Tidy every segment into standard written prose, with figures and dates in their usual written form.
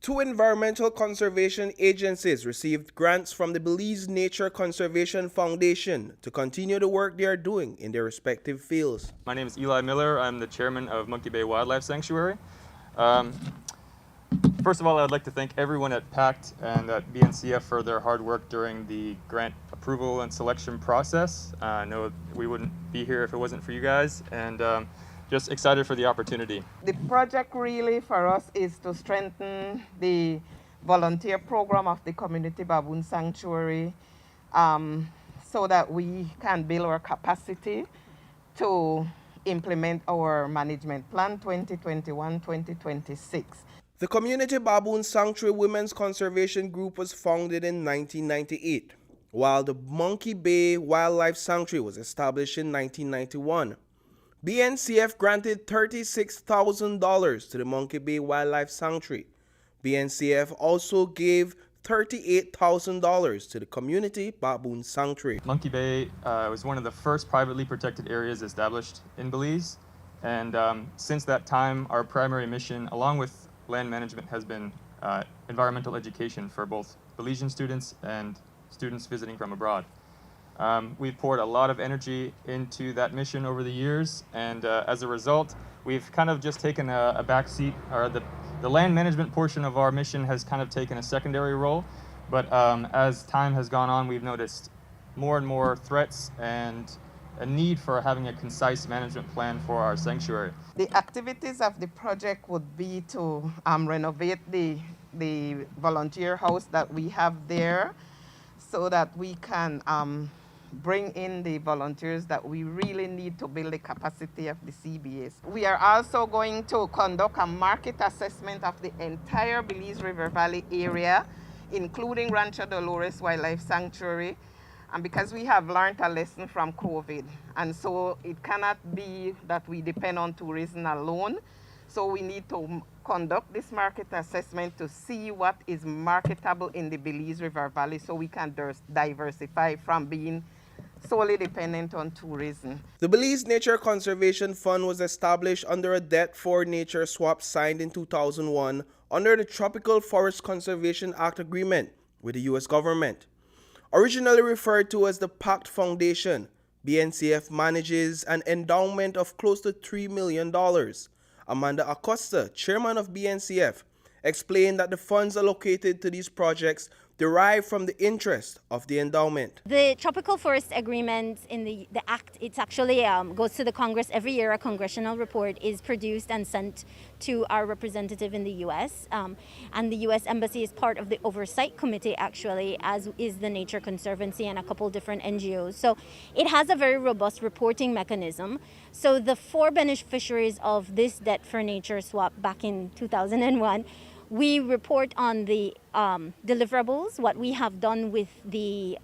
Two environmental conservation agencies received grants from the Belize Nature Conservation Foundation to continue the work they are doing in their respective fields. My name is Eli Miller. I'm the chairman of Monkey Bay Wildlife Sanctuary. First of all, I'd like to thank everyone at PACT and at BNCF for their hard work during the grant approval and selection process. I know we wouldn't be here if it wasn't for you guys, and just excited for the opportunity. The project really for us is to strengthen the volunteer program of the Community Baboon Sanctuary so that we can build our capacity to implement our management plan 2021-2026. The Community Baboon Sanctuary Women's Conservation Group was founded in 1998, while the Monkey Bay Wildlife Sanctuary was established in 1991. BNCF granted $36,000 to the Monkey Bay Wildlife Sanctuary. BNCF also gave $38,000 to the Community Baboon Sanctuary. Monkey Bay was one of the first privately protected areas established in Belize, and since that time our primary mission, along with land management, has been environmental education for both Belizean students and students visiting from abroad. We've poured a lot of energy into that mission over the years, and as a result, we've kind of just taken a back seat, or the land management portion of our mission has kind of taken a secondary role. But as time has gone on, we've noticed more and more threats and a need for having a concise management plan for our sanctuary. The activities of the project would be to renovate the volunteer house that we have there so that we can bring in the volunteers that we really need to build the capacity of the CBAs. We are also going to conduct a market assessment of the entire Belize River Valley area, including Rancho Dolores Wildlife Sanctuary, and because we have learned a lesson from COVID, and so it cannot be that we depend on tourism alone. So we need to conduct this market assessment to see what is marketable in the Belize River Valley so we can diversify from being solely dependent on tourism. The Belize Nature Conservation Fund was established under a debt for nature swap signed in 2001 under the Tropical Forest Conservation Act agreement with the U.S. government. Originally referred to as the PACT Foundation, BNCF manages an endowment of close to $3 million. Amanda Acosta, chairman of BNCF, explained that the funds allocated to these projects derive from the interest of the endowment. The Tropical Forest Agreement in the Act, it's actually goes to the Congress every year. A congressional report is produced and sent to our representative in the U.S. And the U.S. Embassy is part of the oversight committee, actually, as is the Nature Conservancy and a couple different NGOs. So it has a very robust reporting mechanism. So the four beneficiaries of this debt for nature swap back in 2001, we report on the deliverables, what we have done with the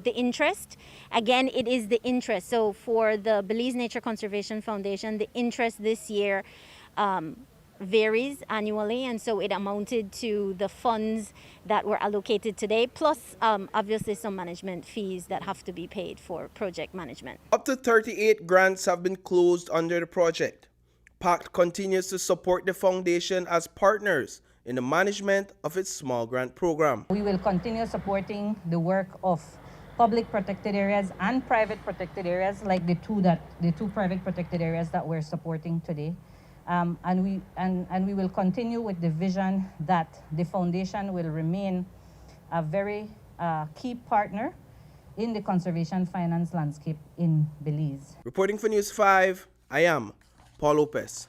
interest. Again, it is the interest. So for the Belize Nature Conservation Foundation, the interest this year varies annually, and so it amounted to the funds that were allocated today, plus obviously some management fees that have to be paid for project management. Up to 38 grants have been closed under the project. PACT continues to support the foundation as partners in the management of its small grant program. We will continue supporting the work of public protected areas and private protected areas, like the two private protected areas that we're supporting today. And we will continue with the vision that the foundation will remain a very key partner in the conservation finance landscape in Belize. Reporting for News 5, I am Paul Lopez.